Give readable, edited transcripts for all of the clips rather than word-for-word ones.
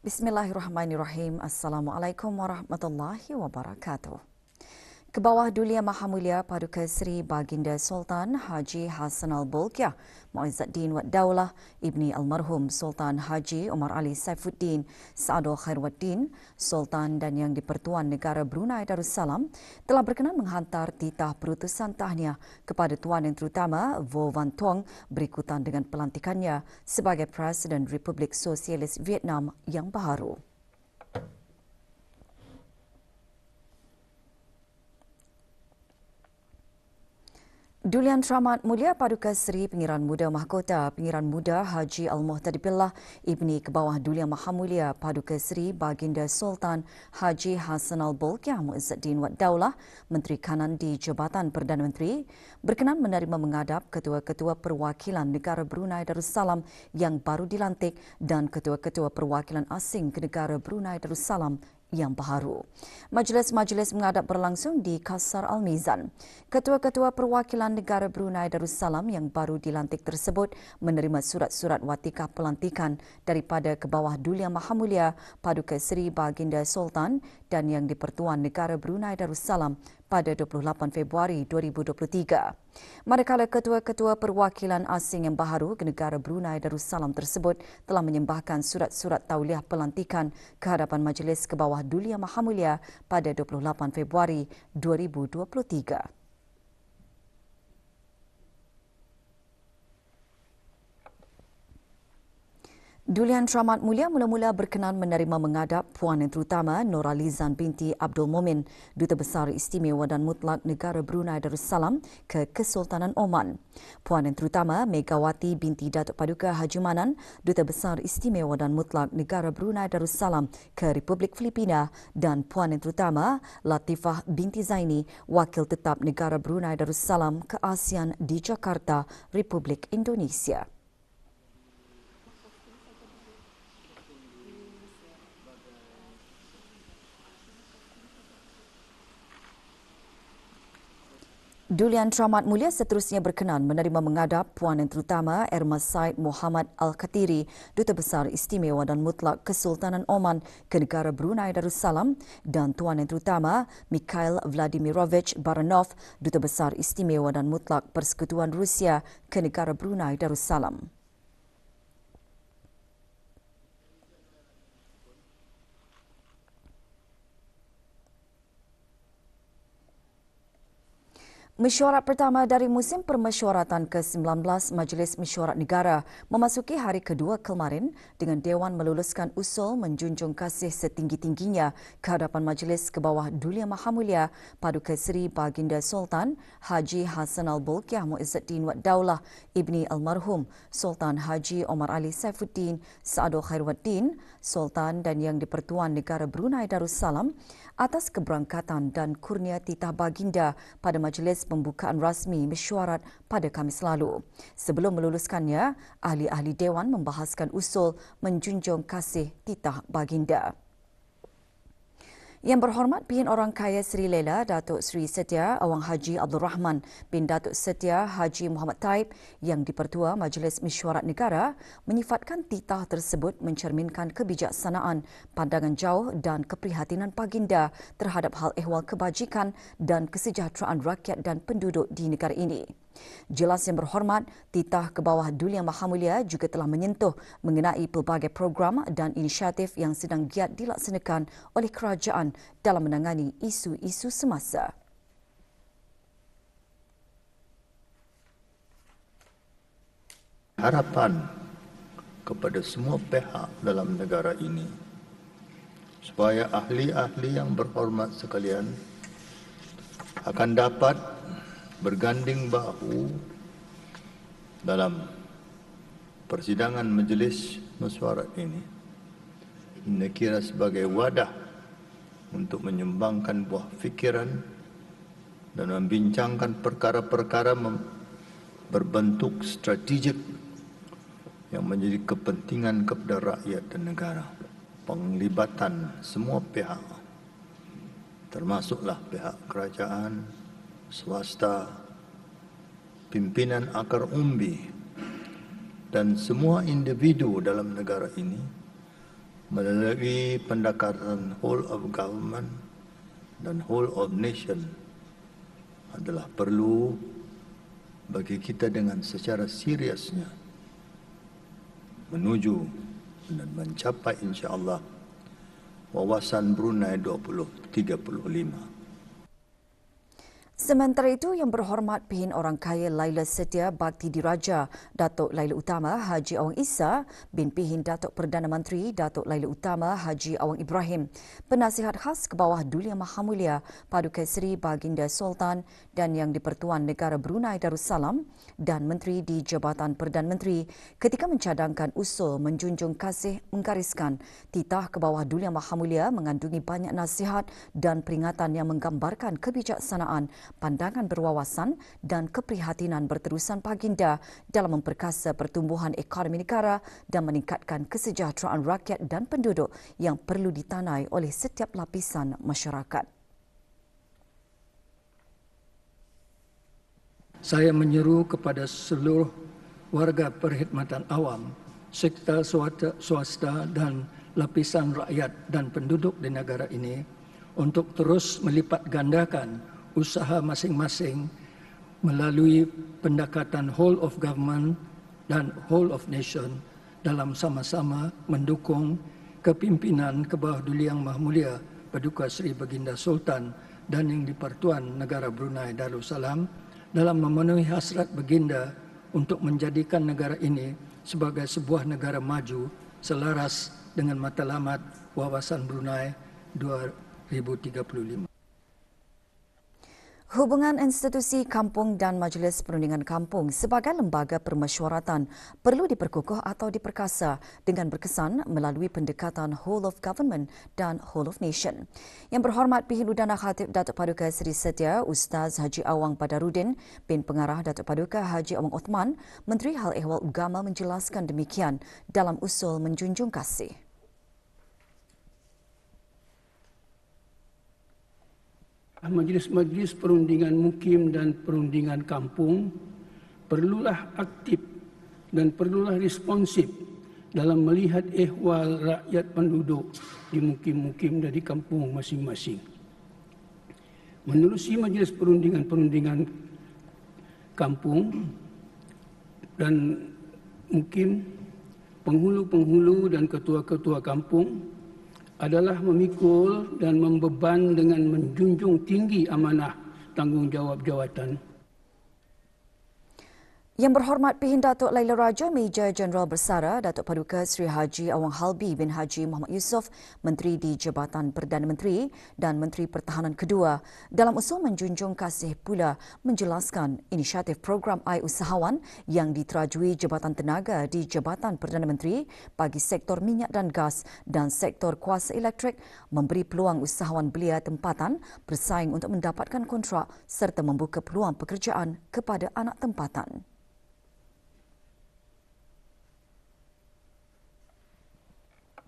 Bismillahirrahmanirrahim. Assalamualaikum warahmatullahi wabarakatuh. Kebawah Dulia Mahamulia Paduka Seri Baginda Sultan Haji Hassan Al-Bolkiah Muizzuddin Wad Daulah Ibni Almarhum Sultan Haji Omar Ali Saifuddin Saadul Khairuddin Sultan dan Yang di-Pertuan Negara Brunei Darussalam telah berkenan menghantar titah perutusan tahniah kepada Tuan Yang Terutama Vo Van Thuong berikutan dengan pelantikannya sebagai Presiden Republik Sosialis Vietnam yang baharu. Dulian Teramat Mulia Paduka Seri Pengiran Muda Mahkota Pengiran Muda Haji Al-Muhtadi Billah Ibni Kebawah Dulia Mahamulia Paduka Seri Baginda Sultan Haji Hassan Al-Bolkiah Muizzuddin Wad Daulah Menteri Kanan di Jabatan Perdana Menteri berkenan menerima menghadap Ketua-Ketua Perwakilan Negara Brunei Darussalam yang baru dilantik dan Ketua-Ketua Perwakilan Asing ke Negara Brunei Darussalam yang baharu. Majlis-majlis menghadap berlangsung di Qasar Al-Mizan. Ketua-ketua perwakilan negara Brunei Darussalam yang baru dilantik tersebut menerima surat-surat watikah pelantikan daripada Kebawah Dulia Mahamulia Paduka Seri Baginda Sultan dan Yang di-Pertuan Negara Brunei Darussalam pada 28 Februari 2023. Manakala ketua-ketua perwakilan asing yang baharu ke negara Brunei Darussalam tersebut telah menyembahkan surat-surat tauliah pelantikan ke hadapan Majlis Kebawah Dulia Mahamulia pada 28 Februari 2023. Dulian Teramat Mulia mula-mula berkenan menerima menghadap Puan Yang Terutama Nuralizan binti Abdul Momin, Duta Besar Istimewa dan Mutlak Negara Brunei Darussalam ke Kesultanan Oman. Puan Yang Terutama Megawati binti Datuk Paduka Haji Manan, Duta Besar Istimewa dan Mutlak Negara Brunei Darussalam ke Republik Filipina dan Puan Yang Terutama Latifah binti Zaini, Wakil Tetap Negara Brunei Darussalam ke ASEAN di Jakarta, Republik Indonesia. Dulian Teramat Mulia seterusnya berkenan menerima menghadap Puan Yang Terutama Erma Said Muhammad Al-Khatiri, Duta Besar Istimewa dan Mutlak Kesultanan Oman ke negara Brunei Darussalam dan Tuan Yang Terutama Mikhail Vladimirovich Baranov, Duta Besar Istimewa dan Mutlak Persekutuan Rusia ke negara Brunei Darussalam. Mesyuarat pertama dari musim permesyuaratan ke-19 Majlis Mesyuarat Negara memasuki hari kedua kemarin dengan Dewan meluluskan usul menjunjung kasih setinggi-tingginya ke hadapan Majlis Kebawah Dulia Mahamulia Paduka Seri Baginda Sultan Haji Hassan Al-Bolkiah Muizzuddin Wad Daulah Ibni Almarhum Sultan Haji Omar Ali Saifuddin Saadul Khairuddin Sultan dan Yang di-Pertuan Negara Brunei Darussalam atas keberangkatan dan kurnia titah baginda pada majlis pembukaan rasmi mesyuarat pada Khamis lalu. Sebelum meluluskannya, ahli-ahli Dewan membahaskan usul menjunjung kasih titah baginda. Yang Berhormat Pihin Orang Kaya Seri Lela Datuk Seri Setia Awang Haji Abdul Rahman bin Datuk Setia Haji Muhammad Taib yang di-Pertua Majlis Mesyuarat Negara menyifatkan titah tersebut mencerminkan kebijaksanaan, pandangan jauh dan keprihatinan baginda terhadap hal ehwal kebajikan dan kesejahteraan rakyat dan penduduk di negara ini. Jelas Yang Berhormat, titah Kebawah Dulia Mahamulia juga telah menyentuh mengenai pelbagai program dan inisiatif yang sedang giat dilaksanakan oleh kerajaan dalam menangani isu-isu semasa. Harapan kepada semua pihak dalam negara ini supaya ahli-ahli yang berhormat sekalian akan dapat berganding bahu dalam persidangan majlis mesyuarat ini. Ini kira sebagai wadah untuk menyumbangkan buah fikiran dan membincangkan perkara-perkara berbentuk strategik yang menjadi kepentingan kepada rakyat dan negara. Penglibatan semua pihak, termasuklah pihak kerajaan, swasta, pimpinan akar umbi dan semua individu dalam negara ini melalui pendekatan whole of government dan whole of nation adalah perlu bagi kita dengan secara seriusnya menuju dan mencapai insya-Allah wawasan Brunei 2035. Sementara itu, Yang Berhormat Pihin Orang Kaya Laila Setia Bakti Diraja Datuk Laila Utama Haji Awang Issa bin Pihin Datuk Perdana Menteri Datuk Laila Utama Haji Awang Ibrahim, Penasihat Khas ke bawah Duli Yang Maha Mulia Paduka Seri Baginda Sultan dan Yang di-Pertuan Negara Brunei Darussalam dan Menteri di Jabatan Perdana Menteri ketika mencadangkan usul menjunjung kasih menggariskan titah ke bawah Duli Yang Maha Mulia mengandungi banyak nasihat dan peringatan yang menggambarkan kebijaksanaan, pandangan berwawasan dan keprihatinan berterusan baginda dalam memperkasa pertumbuhan ekonomi negara dan meningkatkan kesejahteraan rakyat dan penduduk yang perlu ditanai oleh setiap lapisan masyarakat. Saya menyeru kepada seluruh warga perkhidmatan awam, sektor swasta dan lapisan rakyat dan penduduk di negara ini untuk terus melipat gandakan usaha masing-masing melalui pendekatan whole of government dan whole of nation dalam sama-sama mendukung kepimpinan ke bawah Duli Yang Maha Mulia Paduka Seri Baginda Sultan dan Yang di-Pertuan Negara Brunei Darussalam dalam memenuhi hasrat baginda untuk menjadikan negara ini sebagai sebuah negara maju selaras dengan matlamat wawasan Brunei 2035. Hubungan institusi kampung dan Majlis Perundingan Kampung sebagai lembaga permesyuaratan perlu diperkukuh atau diperkasa dengan berkesan melalui pendekatan whole of government dan whole of nation. Yang Berhormat Pihin Udana Khatib Datuk Paduka Seri Setia Ustaz Haji Awang Badarudin bin Pengarah Datuk Paduka Haji Awang Othman, Menteri Hal Ehwal Agama menjelaskan demikian dalam usul menjunjung kasih. Majlis-majlis perundingan mukim dan perundingan kampung perlulah aktif dan perlulah responsif dalam melihat ehwal rakyat penduduk di mukim-mukim dan di kampung masing-masing. Menerusi majlis perundingan kampung dan mukim, penghulu-penghulu dan ketua-ketua kampung adalah memikul dan membeban dengan menjunjung tinggi amanah tanggungjawab jawatan. Yang Berhormat Pihin Datuk Laila Raja Major Jeneral Bersara Datuk Paduka Seri Haji Awang Halbi bin Haji Muhammad Yusof, Menteri di Jabatan Perdana Menteri dan Menteri Pertahanan kedua, dalam usul menjunjung kasih pula menjelaskan inisiatif program I-Usahawan yang diterajui Jabatan Tenaga di Jabatan Perdana Menteri bagi sektor minyak dan gas dan sektor kuasa elektrik memberi peluang usahawan belia tempatan bersaing untuk mendapatkan kontrak serta membuka peluang pekerjaan kepada anak tempatan.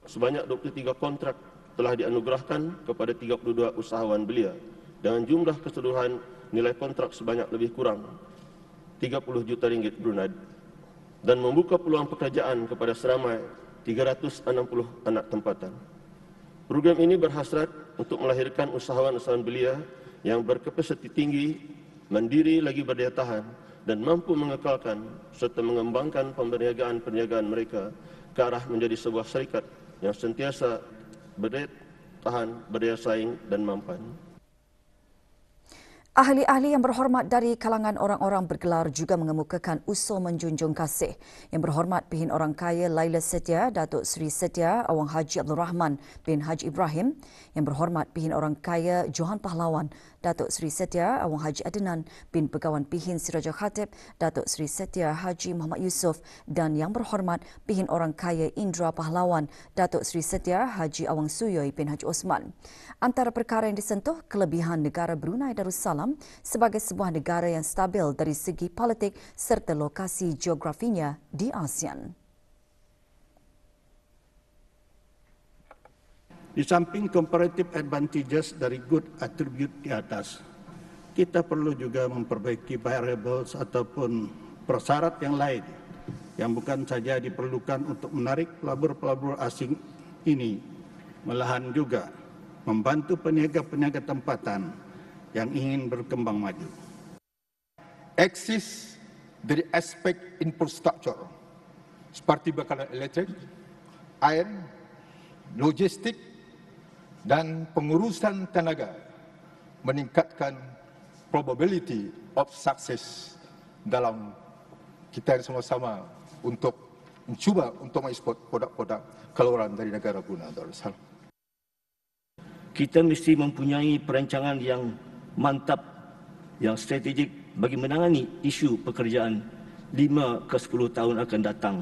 Sebanyak 23 kontrak telah dianugerahkan kepada 32 usahawan belia dengan jumlah keseluruhan nilai kontrak sebanyak lebih kurang 30 juta ringgit Brunei dan membuka peluang pekerjaan kepada seramai 360 anak tempatan. Program ini berhasrat untuk melahirkan usahawan-usahawan belia yang berkapasiti tinggi, mandiri lagi berdaya tahan dan mampu mengekalkan serta mengembangkan perniagaan mereka ke arah menjadi sebuah syarikat yang sentiasa berdaya tahan, berdaya saing dan mampan. Ahli-ahli yang berhormat dari kalangan orang-orang bergelar juga mengemukakan usul menjunjung kasih. Yang Berhormat Pihin Orang Kaya Laila Setia Datuk Seri Setia Awang Haji Abdul Rahman bin Haji Ibrahim, Yang Berhormat Pihin Orang Kaya Johan Pahlawan Datuk Seri Setia Awang Haji Adnan bin Pegawan Pihin Siraja Khatib Datuk Seri Setia Haji Muhammad Yusof dan Yang Berhormat Pihin Orang Kaya Indra Pahlawan Datuk Seri Setia Haji Awang Suyoy bin Haji Osman. Antara perkara yang disentuh kelebihan negara Brunei Darussalam sebagai sebuah negara yang stabil dari segi politik serta lokasi geografinya di ASEAN. Di samping comparative advantages dari good attribute di atas, kita perlu juga memperbaiki variables ataupun persyarat yang lain yang bukan saja diperlukan untuk menarik pelabur-pelabur asing ini malahan juga membantu peniaga-peniaga tempatan yang ingin berkembang maju. Eksis dari aspek infrastruktur seperti bekalan elektrik, air, logistik dan pengurusan tenaga meningkatkan probability of success dalam kita sama-sama untuk mencuba untuk mengekspor produk-produk keluaran dari negara Brunei Darussalam. Kita mesti mempunyai perancangan yang mantap, yang strategik bagi menangani isu pekerjaan 5 ke 10 tahun akan datang.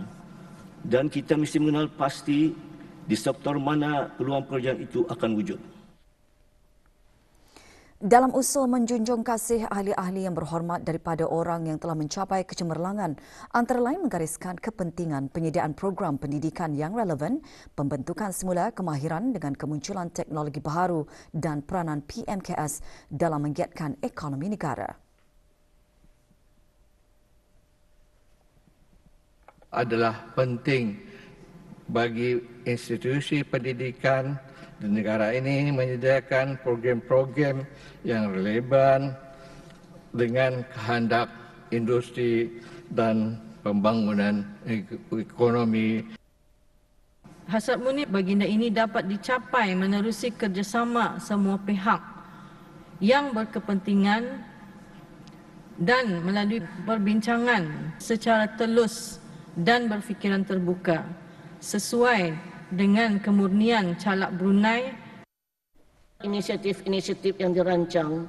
Dan kita mesti mengenal pasti di sektor mana peluang pekerjaan itu akan wujud. Dalam usul menjunjung kasih ahli-ahli yang berhormat daripada orang yang telah mencapai kecemerlangan, antara lain menggariskan kepentingan penyediaan program pendidikan yang relevan, pembentukan semula kemahiran dengan kemunculan teknologi baharu dan peranan PMKS dalam menggiatkan ekonomi negara. Adalah penting bagi institusi pendidikan di negara ini menyediakan program-program yang relevan dengan kehendak industri dan pembangunan ekonomi. Hasrat murni baginda ini dapat dicapai menerusi kerjasama semua pihak yang berkepentingan dan melalui perbincangan secara telus dan berfikiran terbuka sesuai dengan kemurnian calak Brunei. Inisiatif-inisiatif yang dirancang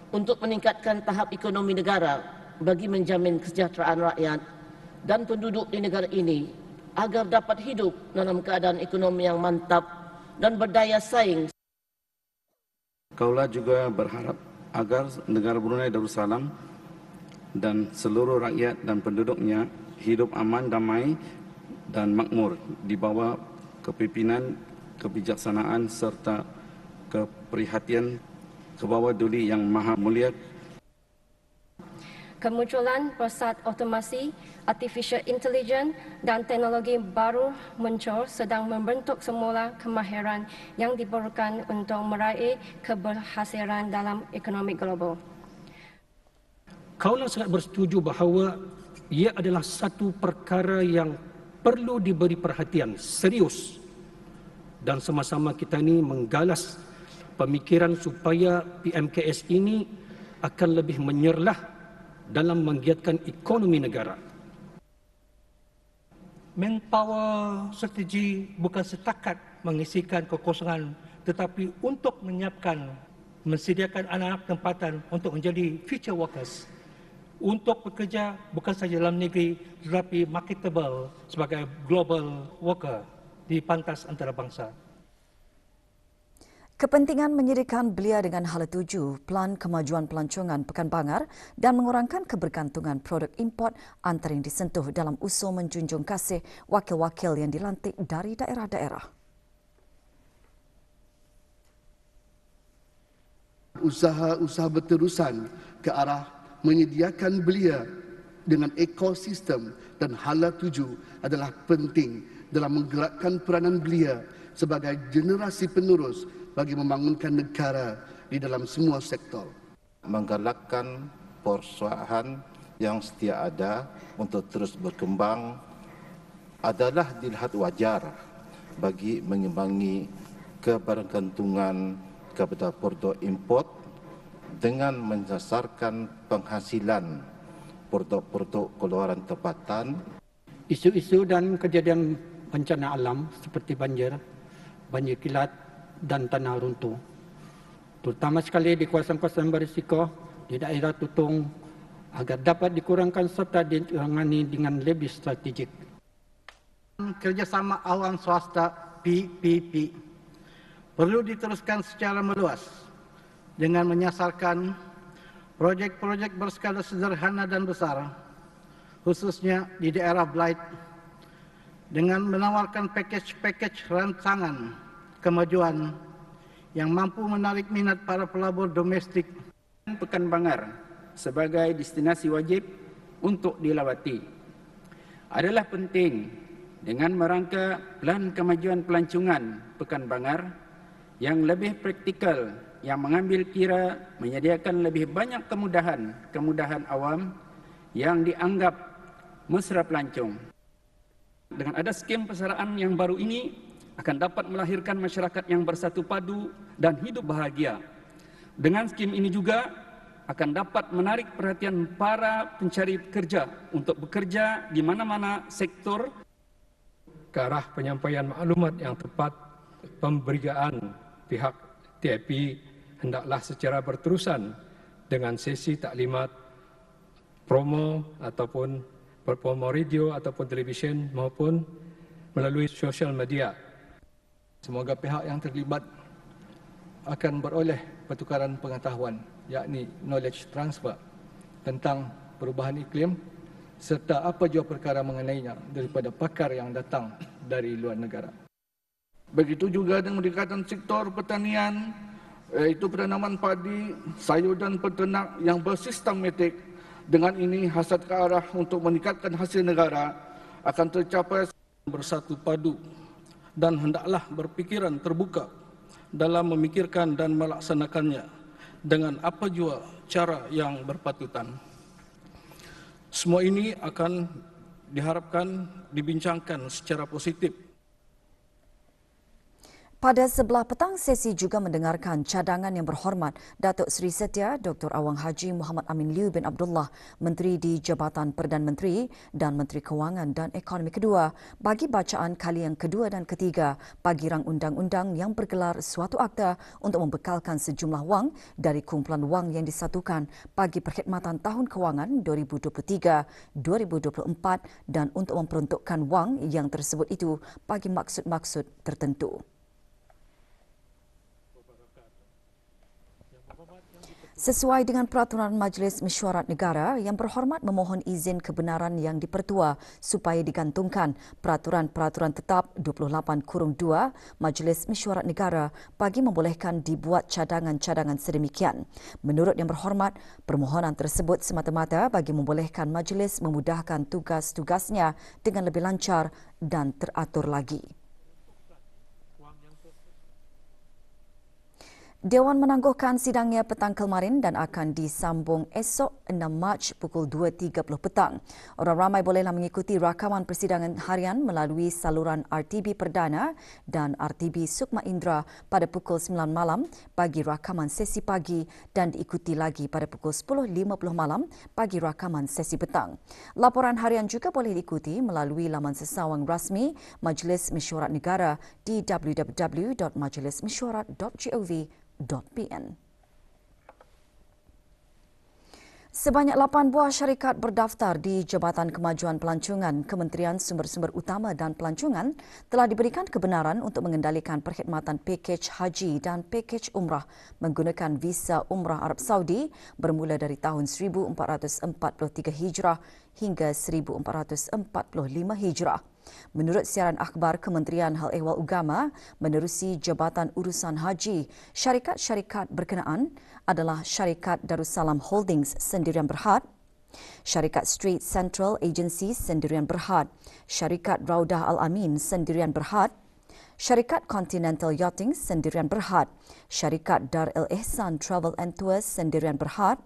untuk meningkatkan tahap ekonomi negara bagi menjamin kesejahteraan rakyat dan penduduk di negara ini agar dapat hidup dalam keadaan ekonomi yang mantap dan berdaya saing. Kaulah juga berharap agar negara Brunei Darussalam dan seluruh rakyat dan penduduknya hidup aman, damai dan makmur di bawah kepimpinan, kebijaksanaan serta keprihatian Kebawah Duli Yang Maha Mulia. Kemunculan pesat otomasi, artificial intelligence dan teknologi baru muncul sedang membentuk semula kemahiran yang diperlukan untuk meraih keberhasilan dalam ekonomi global. Kaulah sangat bersetuju bahawa ia adalah satu perkara yang perlu diberi perhatian serius dan sama-sama kita ini menggalas pemikiran supaya PMKS ini akan lebih menyerlah dalam menggiatkan ekonomi negara. Manpower strategi bukan setakat mengisikan kekosongan tetapi untuk menyiapkan, mensediakan anak-anak tempatan untuk menjadi future workers. Untuk bekerja bukan saja dalam negeri tetapi marketable sebagai global worker di pantas antarabangsa. Kepentingan menyediakan belia dengan hala tuju, Pelan Kemajuan Pelancongan Pekan Bangar dan mengurangkan kebergantungan produk import antara yang disentuh dalam usul menjunjung kasih wakil-wakil yang dilantik dari daerah-daerah. Usaha-usaha berterusan ke arah menyediakan belia dengan ekosistem dan hala tuju adalah penting dalam menggerakkan peranan belia sebagai generasi penerus bagi membangunkan negara di dalam semua sektor. Menggalakkan perusahaan yang setia ada untuk terus berkembang adalah dilihat wajar bagi mengimbangi kebergantungan kepada produk import dengan mendasarkan penghasilan produk-produk keluaran tempatan. Isu-isu dan kejadian bencana alam seperti banjir kilat dan tanah runtuh, terutama sekali di kawasan-kawasan berisiko di daerah Tutong, agar dapat dikurangkan serta ditangani dengan lebih strategik. Kerjasama awam swasta PPP perlu diteruskan secara meluas dengan menyasarkan projek-projek berskala sederhana dan besar, khususnya di daerah Blight, dengan menawarkan pakej-pakej rancangan kemajuan yang mampu menarik minat para pelabur domestik. Pekan Bangar sebagai destinasi wajib untuk dilawati adalah penting dengan merangka Plan Kemajuan Pelancongan Pekan Bangar yang lebih praktikal, yang mengambil kira menyediakan lebih banyak kemudahan awam yang dianggap mesra pelancong. Dengan ada skim persaraan yang baru ini akan dapat melahirkan masyarakat yang bersatu padu dan hidup bahagia. Dengan skim ini juga akan dapat menarik perhatian para pencari kerja untuk bekerja di mana-mana sektor. Ke arah penyampaian maklumat yang tepat, pemberian pihak TIP hendaklah secara berterusan dengan sesi taklimat, promo ataupun promo radio ataupun televisyen maupun melalui sosial media. Semoga pihak yang terlibat akan beroleh pertukaran pengetahuan, yakni knowledge transfer tentang perubahan iklim serta apa jua perkara mengenainya daripada pakar yang datang dari luar negara. Begitu juga dengan pendekatan sektor pertanian, iaitu penanaman padi, sayur dan peternak yang bersistematik. Dengan ini hasrat ke arah untuk meningkatkan hasil negara akan tercapai bersatu padu dan hendaklah berpikiran terbuka dalam memikirkan dan melaksanakannya dengan apa jua cara yang berpatutan. Semua ini akan diharapkan dibincangkan secara positif. Pada sebelah petang, sesi juga mendengarkan cadangan yang berhormat Datuk Seri Setia Dr. Awang Haji Muhammad Amin Liu bin Abdullah, Menteri di Jabatan Perdana Menteri dan Menteri Kewangan dan Ekonomi Kedua bagi bacaan kali yang kedua dan ketiga bagi rang undang-undang yang bergelar suatu akta untuk membekalkan sejumlah wang dari kumpulan wang yang disatukan bagi perkhidmatan tahun kewangan 2023-2024 dan untuk memperuntukkan wang yang tersebut itu bagi maksud-maksud tertentu. Sesuai dengan peraturan Majlis Mesyuarat Negara yang berhormat memohon izin kebenaran yang dipertua supaya digantungkan peraturan-peraturan tetap 28-2 Majlis Mesyuarat Negara bagi membolehkan dibuat cadangan-cadangan sedemikian. Menurut yang berhormat, permohonan tersebut semata-mata bagi membolehkan majlis memudahkan tugas-tugasnya dengan lebih lancar dan teratur lagi. Dewan menangguhkan sidangnya petang kemarin dan akan disambung esok 6 Mac pukul 2.30 petang. Orang ramai bolehlah mengikuti rakaman persidangan harian melalui saluran RTB Perdana dan RTB Sukma Indra pada pukul 9 malam bagi rakaman sesi pagi dan diikuti lagi pada pukul 10.50 malam bagi rakaman sesi petang. Laporan harian juga boleh diikuti melalui laman sesawang rasmi Majlis Mesyuarat Negara di www.majlismesyuarat.gov.pn. Sebanyak 8 buah syarikat berdaftar di Jabatan Kemajuan Pelancongan Kementerian Sumber-Sumber Utama dan Pelancongan telah diberikan kebenaran untuk mengendalikan perkhidmatan pakej haji dan pakej umrah menggunakan visa umrah Arab Saudi bermula dari tahun 1443 Hijrah hingga 1445 Hijrah. Menurut siaran akhbar Kementerian Hal Ehwal Agama menerusi Jabatan Urusan Haji, syarikat-syarikat berkenaan adalah Syarikat Darussalam Holdings Sendirian Berhad, Syarikat Strait Central Agency Sendirian Berhad, Syarikat Raudah Al-Amin Sendirian Berhad, Syarikat Continental Yachting Sendirian Berhad, Syarikat Dar El-Ihsan Travel and Tours Sendirian Berhad,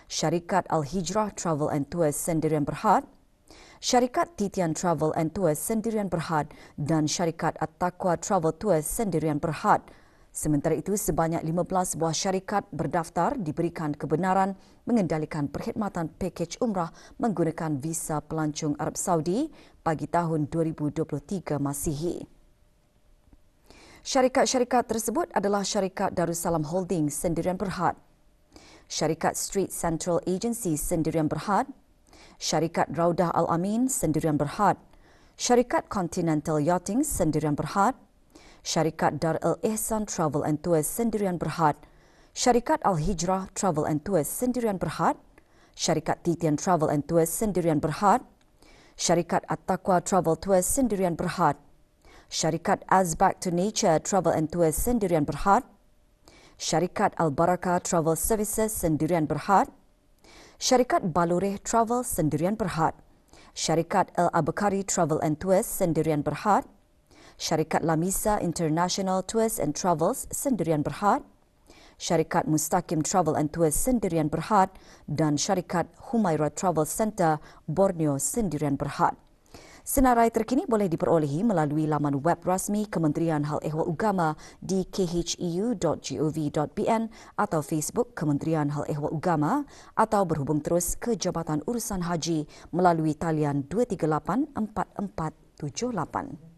Syarikat Al-Hijrah Travel and Tours Sendirian Berhad, Syarikat Titian Travel and Tours Sendirian Berhad dan Syarikat At-Taqwa Travel Tours Sendirian Berhad. Sementara itu, sebanyak 15 buah syarikat berdaftar diberikan kebenaran mengendalikan perkhidmatan pakej umrah menggunakan visa pelancong Arab Saudi bagi tahun 2023 Masihi. Syarikat-syarikat tersebut adalah Syarikat Darussalam Holdings Sendirian Berhad, Syarikat Strait Central Agency Sendirian Berhad, Syarikat Raudah Al-Amin Sendirian Berhad, Syarikat Continental Yachting Sendirian Berhad, Syarikat Dar El-Ihsan Travel and Tours Sendirian Berhad, Syarikat Al-Hijrah Travel and Tours Sendirian Berhad, Syarikat Titian Travel and Tours Sendirian Berhad, Syarikat At-Taqwa Travel Tours Sendirian Berhad, Syarikat Azback to Nature Travel and Tours Sendirian Berhad, Syarikat Al-Barakah Travel Services Sendirian Berhad, Syarikat Balureh Travel Sendirian Berhad, Syarikat Al-Abakari Travel and Tours Sendirian Berhad, Syarikat Lamisa International Tours and Travels Sendirian Berhad, Syarikat Mustaqim Travel and Tours Sendirian Berhad dan Syarikat Humaira Travel Center Borneo Sendirian Berhad. Senarai terkini boleh diperolehi melalui laman web rasmi Kementerian Hal Ehwal Ugama di kheu.gov.bn atau Facebook Kementerian Hal Ehwal Ugama atau berhubung terus ke Jabatan Urusan Haji melalui talian 238 4478.